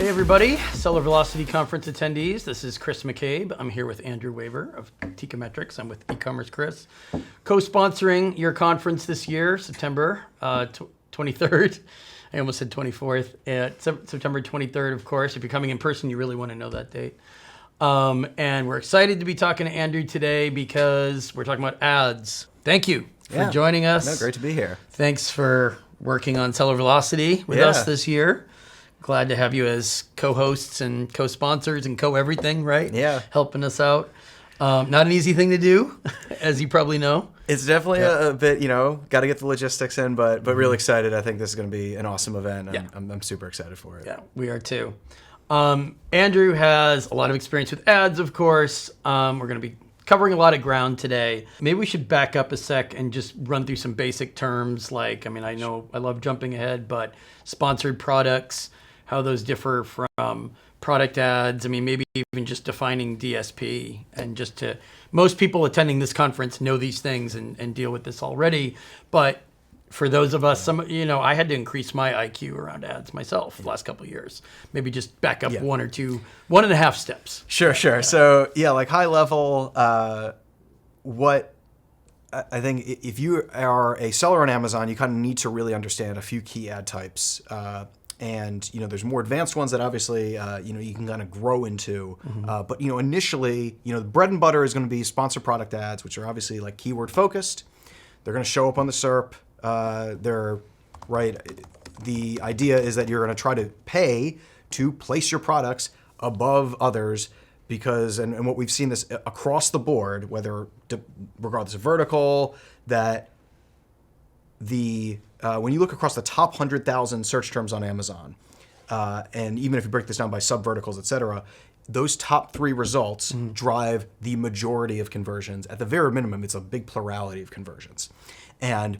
Hey everybody, Seller Velocity Conference attendees. This is Chris McCabe. I'm here with Andrew Waber of Teikametrics. I'm with e-commerce Chris, co-sponsoring your conference this year, September 23rd. I almost said 24th. September 23rd, of course. If you're coming in person, you really want to know that date. And we're excited to be talking to Andrew today because we're talking about ads. Thank you for joining us. No, great to be here. Thanks for working on Seller Velocity with us this year. Glad to have you as co-hosts and co-sponsors and co-everything, right? Yeah. Helping us out. Not an easy thing to do, as you probably know. It's definitely a bit, got to get the logistics in, but really excited. I think this is going to be an awesome event. And I'm super excited for it. Yeah, we are too. Andrew has a lot of experience with ads, of course. We're going to be covering a lot of ground today. Maybe we should back up a sec and just run through some basic terms like, I know I love jumping ahead, but sponsored products, how those differ from product ads. Maybe even just defining DSP, and just to, most people attending this conference know these things and deal with this already. But for those of us, I had to increase my IQ around ads myself the last couple of years. Maybe just back up 1.5 steps. Sure. Yeah. So like high level, what I think if you are a seller on Amazon, you kind of need to really understand a few key ad types. And there's more advanced ones that obviously you can kind of grow into. But initially, the bread and butter is going to be sponsored product ads, which are obviously like keyword focused. They're going to show up on the SERP. They're right. The idea is that you're going to try to pay to place your products above others because, and what we've seen this across the board, regardless of vertical, that when you look across the top 100,000 search terms on Amazon, and even if you break this down by sub-verticals, et cetera, those top 3 results drive the majority of conversions. At the very minimum, it's a big plurality of conversions. And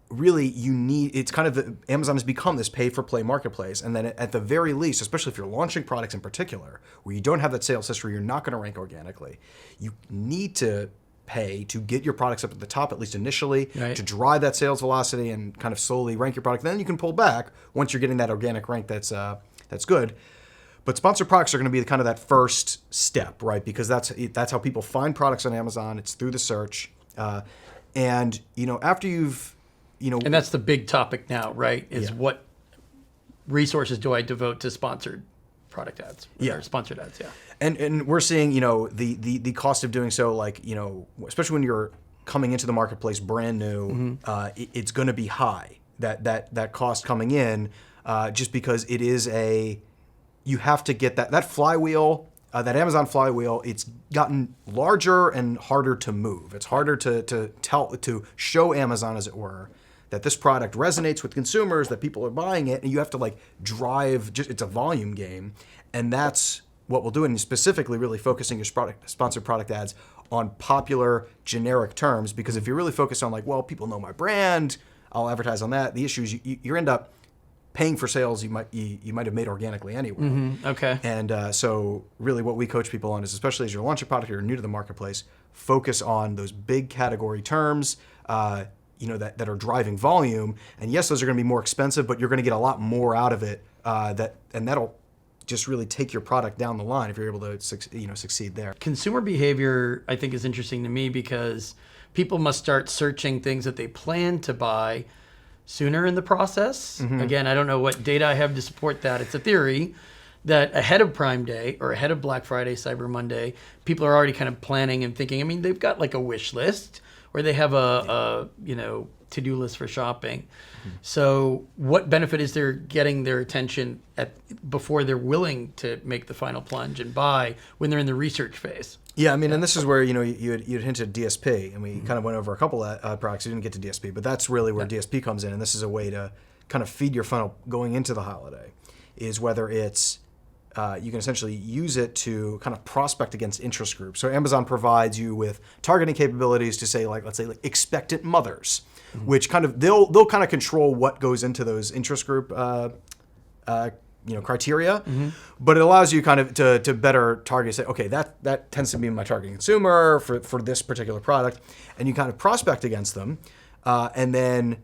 really, it's kind of, Amazon has become this pay-for-play marketplace. And then at the very least, especially if you're launching products in particular, where you don't have that sales history, you're not going to rank organically. You need to pay to get your products up at the top, at least initially, to drive that sales velocity and kind of slowly rank your product. Then you can pull back once you're getting that organic rank that's good. But sponsored products are going to be kind of that first step, right? Because that's how people find products on Amazon. It's through the search. And after you've, and that's the big topic now, right? Is what resources do I devote to sponsored product ads? Or sponsored ads, And we're seeing, the cost of doing so, like, especially when you're coming into the marketplace brand new, it's going to be high. That cost coming in, just because it is you have to get that flywheel, that Amazon flywheel. It's gotten larger and harder to move. It's harder to show Amazon, as it were, that this product resonates with consumers, that people are buying it, and you have to drive. It's a volume game, and that's what we'll do, and specifically really focusing your sponsored product ads on popular generic terms, because if you're really focused on people know my brand, I'll advertise on that. The issue is you end up paying for sales you might have made organically anyway. Okay. And so really what we coach people on is, especially as you're launching a product or you're new to the marketplace, focus on those big category terms that are driving volume. And yes, those are going to be more expensive, but you're going to get a lot more out of it. That'll just really take your product down the line if you're able to succeed there. Consumer behavior, I think, is interesting to me because people must start searching things that they plan to buy sooner in the process. Again, I don't know what data I have to support that. It's a theory that ahead of Prime Day or ahead of Black Friday, Cyber Monday, people are already kind of planning and thinking. They've got a wish list or they have a to-do list for shopping. So what benefit is there getting their attention before they're willing to make the final plunge and buy when they're in the research phase? Yeah, and this is where you'd hinted DSP, and we kind of went over a couple of products. We didn't get to DSP, but that's really where DSP comes in, and this is a way to kind of feed your funnel going into the holiday, is whether it's you can essentially use it to kind of prospect against interest groups. So Amazon provides you with targeting capabilities to say, let's say expectant mothers, which kind of they'll kind of control what goes into those interest group criteria, but it allows you kind of to better target, say, okay, that tends to be my target consumer for this particular product, and you kind of prospect against them, and then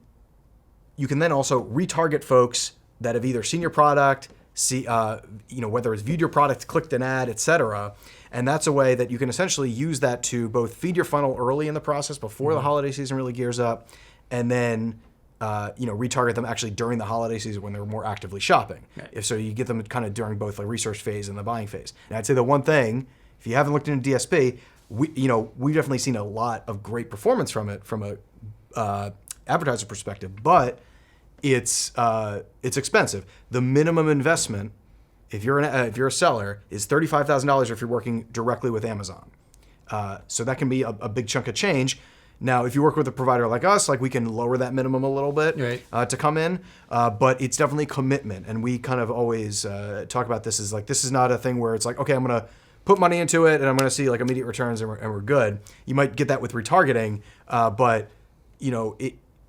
you can then also retarget folks that have either seen your product, see, whether it's viewed your product, clicked an ad, etc. And that's a way that you can essentially use that to both feed your funnel early in the process before the holiday season really gears up, and then retarget them actually during the holiday season when they're more actively shopping. Right. If so, you get them kind of during both the research phase and the buying phase. And I'd say the one thing, if you haven't looked into DSP, we've definitely seen a lot of great performance from it from a advertiser perspective, but it's expensive. The minimum investment, if you're a seller, is $35,000 if you're working directly with Amazon. So that can be a big chunk of change. Now, if you work with a provider like us, we can lower that minimum a little bit to come in, but it's definitely commitment. And we kind of always talk about this as this is not a thing where it's okay, I'm going to put money into it and I'm going to see immediate returns and we're good. You might get that with retargeting, but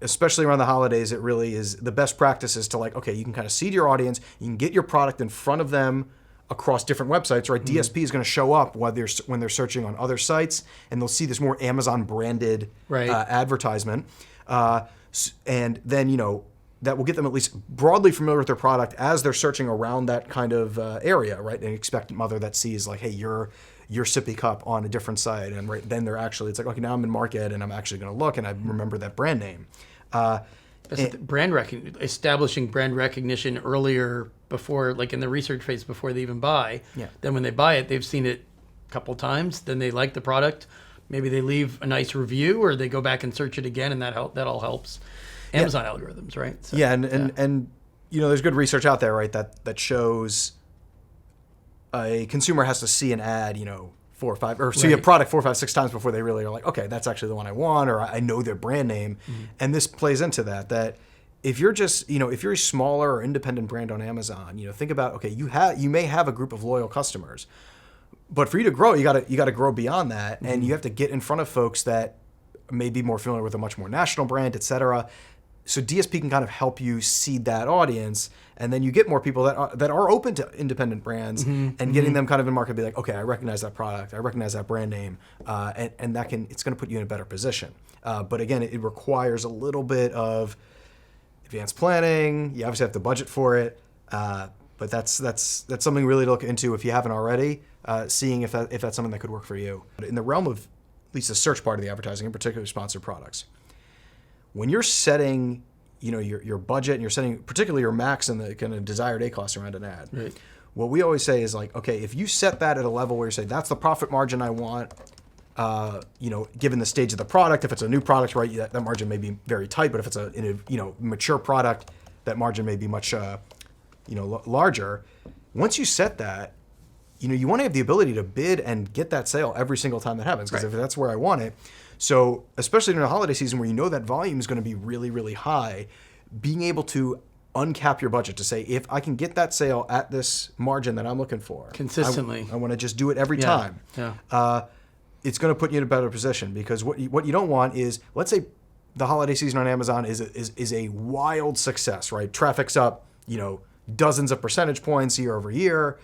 especially around the holidays, it really is the best practice is to okay, you can kind of seed your audience, you can get your product in front of them across different websites, right? DSP is going to show up when they're searching on other sites, and they'll see this more Amazon branded advertisement, and then that will get them at least broadly familiar with their product as they're searching around that kind of area, right? An expectant mother that sees hey, your sippy cup on a different site, and then they're actually it's okay, now I'm in market and I'm actually going to look and I remember that brand name. Establishing brand recognition earlier before, in the research phase before they even buy. Yeah. Then when they buy it, they've seen it a couple times. Then they like the product. Maybe they leave a nice review, or they go back and search it again, and that all helps Amazon algorithms, right? So, and there's good research out there, right? That shows a consumer has to see an ad, 4 or 5, or see a product 4, 5, 6 times before they really are okay, that's actually the one I want, or I know their brand name. And this plays into that if you're just, if you're a smaller or independent brand on Amazon, think about, okay, you may have a group of loyal customers, but for you to grow, you got to grow beyond that, and you have to get in front of folks that may be more familiar with a much more national brand, et cetera. So DSP can kind of help you seed that audience, and then you get more people that are open to independent brands, and getting them kind of in market, be okay, I recognize that product, I recognize that brand name, and it's going to put you in a better position. But again, it requires a little bit of advanced planning. You obviously have to budget for it, but that's something really to look into if you haven't already, seeing if that's something that could work for you. In the realm of at least the search part of the advertising, in particular sponsored products, when you're setting, your budget and you're setting particularly your max and the kind of desired ACoS around an ad, right, what we always say is okay, if you set that at a level where you say that's the profit margin I want, given the stage of the product, if it's a new product, right, that margin may be very tight, but if it's a mature product, that margin may be much larger. Once you set that, you want to have the ability to bid and get that sale every single time that happens, because if that's where I want it. So especially during the holiday season where that volume is going to be really, really high, being able to uncap your budget to say, if I can get that sale at this margin that I'm looking for consistently, I want to just do it every time. Yeah. It's going to put you in a better position, because what you don't want is, let's say the holiday season on Amazon is a wild success, right? Traffic's up, dozens of percentage points year over year.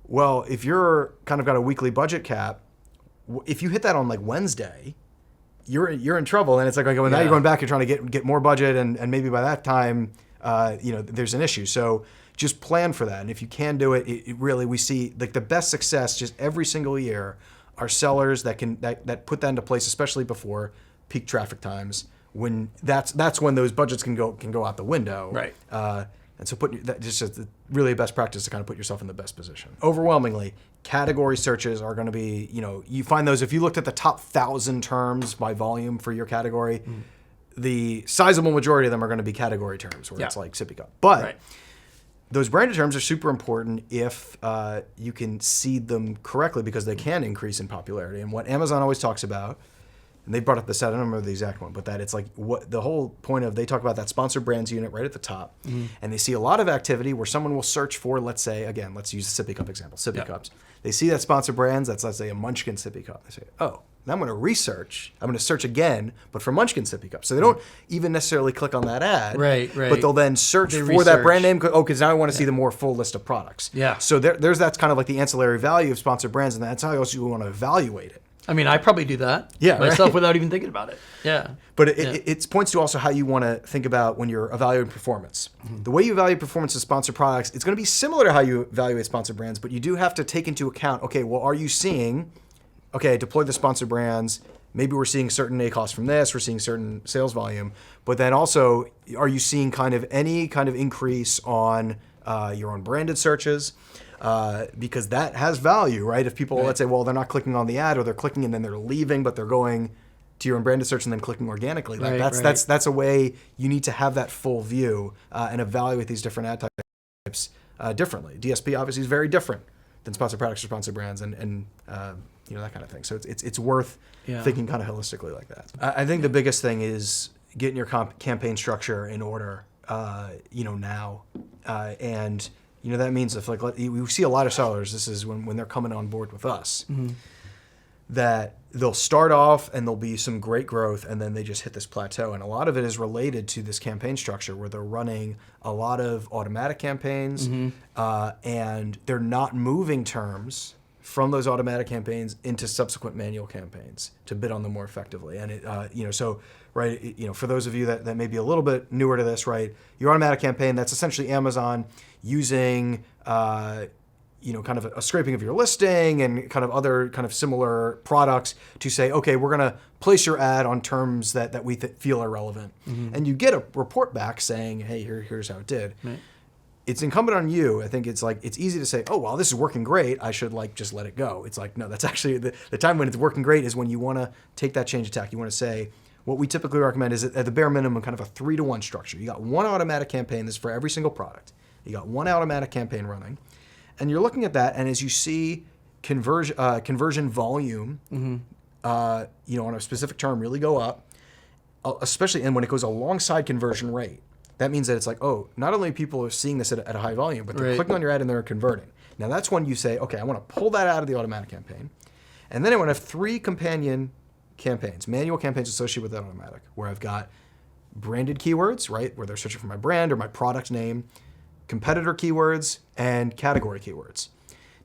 Well, if you're kind of got a weekly budget cap, if you hit that on Wednesday, you're in trouble, and it's now you're going back, you're trying to get more budget, and maybe by that time, there's an issue. So just plan for that, and if you can do it, it really, we see the best success just every single year are sellers that put that into place, especially before peak traffic times, when that's when those budgets can go out the window. Right. And so that just really a best practice to kind of put yourself in the best position. Overwhelmingly, category searches are going to be, you find those, if you looked at the top 1,000 terms by volume for your category, the sizable majority of them are going to be category terms, where it's like sippy cup. But those branded terms are super important if you can seed them correctly, because they can increase in popularity. And what Amazon always talks about, and they brought up this, I don't remember the exact one, but that it's what the whole point of, they talk about that sponsored brands unit right at the top, and they see a lot of activity where someone will search for, let's say, again, let's use the sippy cup example, sippy cups. They see that sponsored brands, that's, let's say, a Munchkin sippy cup. They say, oh, now I'm going to search again, but for Munchkin sippy cup. So they don't even necessarily click on that ad, right. But they'll then search for that brand name, because now I want to see the more full list of products. Yeah. So that's kind of the ancillary value of sponsored brands, and that's how else you want to evaluate it. I mean, I probably do that myself right? without even thinking about it. Yeah. But it points to also how you want to think about when you're evaluating performance. The way you evaluate performance of sponsored products, it's going to be similar to how you evaluate sponsored brands, but you do have to take into account, okay, well, are you seeing, okay, deploy the sponsored brands, maybe we're seeing certain ACoS from this, we're seeing certain sales volume, but then also, are you seeing kind of any kind of increase on your own branded searches? Because that has value, right? If people, let's say, well, they're not clicking on the ad or they're clicking and then they're leaving, but they're going to your own branded search and then clicking organically. Like that's a way you need to have that full view and evaluate these different ad types differently. DSP obviously is very different than sponsored products or sponsored brands and that kind of thing. So it's worth thinking kind of holistically like that. I think the biggest thing is getting your campaign structure in order, now. And that means if we see a lot of sellers, this is when they're coming on board with us, that they'll start off and there'll be some great growth and then they just hit this plateau. And a lot of it is related to this campaign structure where they're running a lot of automatic campaigns and they're not moving terms from those automatic campaigns into subsequent manual campaigns to bid on them more effectively. And for those of you that may be a little bit newer to this, right, your automatic campaign, that's essentially Amazon using kind of a scraping of your listing and kind of other kind of similar products to say, okay, we're going to place your ad on terms that we feel are relevant. And you get a report back saying, hey, here's how it did. Right. It's incumbent on you. I think it's easy to say, oh, well, this is working great. I should just let it go. It's like, no, that's actually the time when it's working great is when you want to take that change attack. You want to say, what we typically recommend is at the bare minimum kind of a 3-to-1 structure. You got one automatic campaign. This is for every single product. You got one automatic campaign running. And you're looking at that, and as you see conversion volume, on a specific term really go up, especially and when it goes alongside conversion rate, that means that it's like, oh, not only people are seeing this at a high volume, but they're clicking on your ad and they're converting. Now that's when you say, okay, I want to pull that out of the automatic campaign, and then I want to have 3 companion campaigns, manual campaigns associated with that automatic, where I've got branded keywords, right, where they're searching for my brand or my product name, competitor keywords, and category keywords.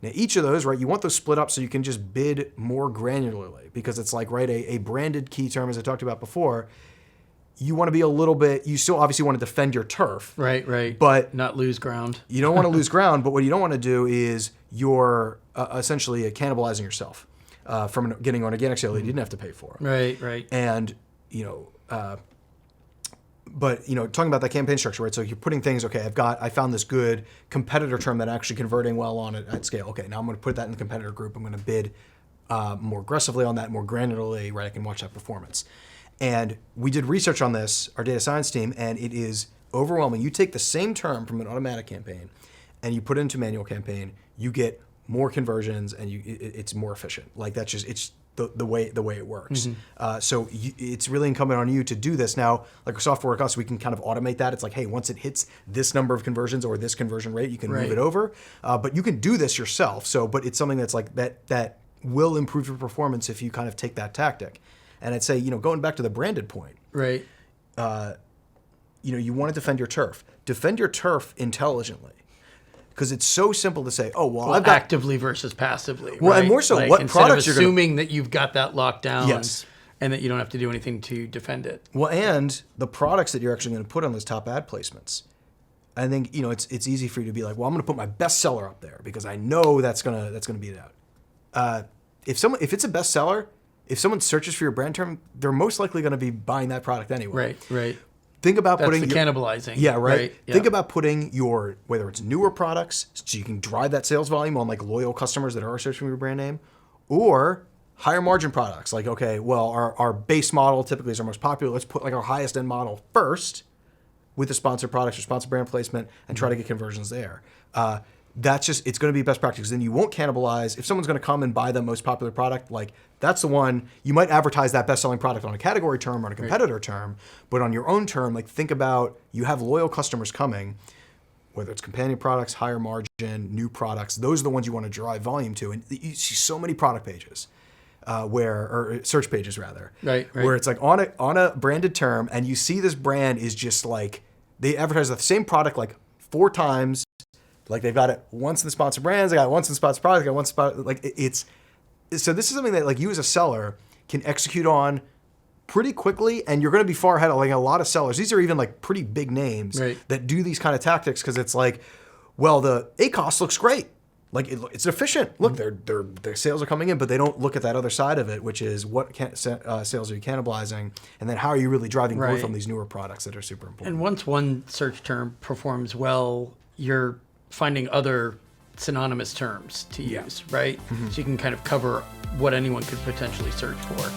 Now, each of those, right, you want those split up so you can just bid more granularly because it's like, right, a branded key term, as I talked about before, you want to be a little bit, you still obviously want to defend your turf. Right. But not lose ground. You don't want to lose ground, but what you don't want to do is you're essentially cannibalizing yourself from getting an organic sale that you didn't have to pay for. Right. And, but talking about that campaign structure, right? So you're putting things, okay, I found this good competitor term that actually converting well on it at scale. Okay, now I'm going to put that in the competitor group. I'm going to bid more aggressively on that, more granularly, right? I can watch that performance. And we did research on this, our data science team, and it is overwhelming. You take the same term from an automatic campaign and you put it into manual campaign, you get more conversions and it's more efficient. Like that's just, it's the way it works. So it's really incumbent on you to do this. Now, like our software costs, we can kind of automate that. It's like, hey, once it hits this number of conversions or this conversion rate, you can move it over. But you can do this yourself. But it's something that's like that will improve your performance if you kind of take that tactic. And I'd say, going back to the branded point, right? You want to defend your turf. Defend your turf intelligently. Because it's so simple to say, oh, well, I've got actively versus passively. Well, right? and more so, what products you're assuming that you've got that locked down, yes, and that you don't have to do anything to defend it. Well, and the products that you're actually going to put on those top ad placements. I think it's easy for you to be like, well, I'm going to put my bestseller up there because I know that's gonna beat it out. If it's a bestseller, if someone searches for your brand term, they're most likely going to be buying that product anyway. Right. Think about That's putting the cannibalizing. Yeah, right. Yeah. Think about putting whether it's newer products, so you can drive that sales volume on like loyal customers that are searching for your brand name, or higher margin products. Like, okay, well, our base model typically is our most popular. Let's put like our highest end model first with the sponsored products or sponsored brand placement and try to get conversions there. That's just, it's going to be best practice. Then you won't cannibalize. If someone's going to come and buy the most popular product, like that's the one, you might advertise that best-selling product on a category term or on a competitor term, but on your own term, like think about, you have loyal customers coming, whether it's companion products, higher margin, new products, those are the ones you want to drive volume to. And you see so many product pages or search pages rather, right. where it's like on a branded term and you see this brand is just like, they advertise the same product like 4 times. Like they've got it once in the sponsored brands, they got it once in the sponsored products, they got it once in like it's So this is something that like you as a seller can execute on pretty quickly, and you're going to be far ahead of like a lot of sellers. These are even like pretty big names that do these kind of tactics because it's like, well, the ACoS looks great. Like it's efficient. Look, their sales are coming in, but they don't look at that other side of it, which is what sales are you cannibalizing, and then how are you really driving growth from these newer products that are super important. And once one search term performs well, you're finding other synonymous terms to use, right? So you can kind of cover what anyone could potentially search for.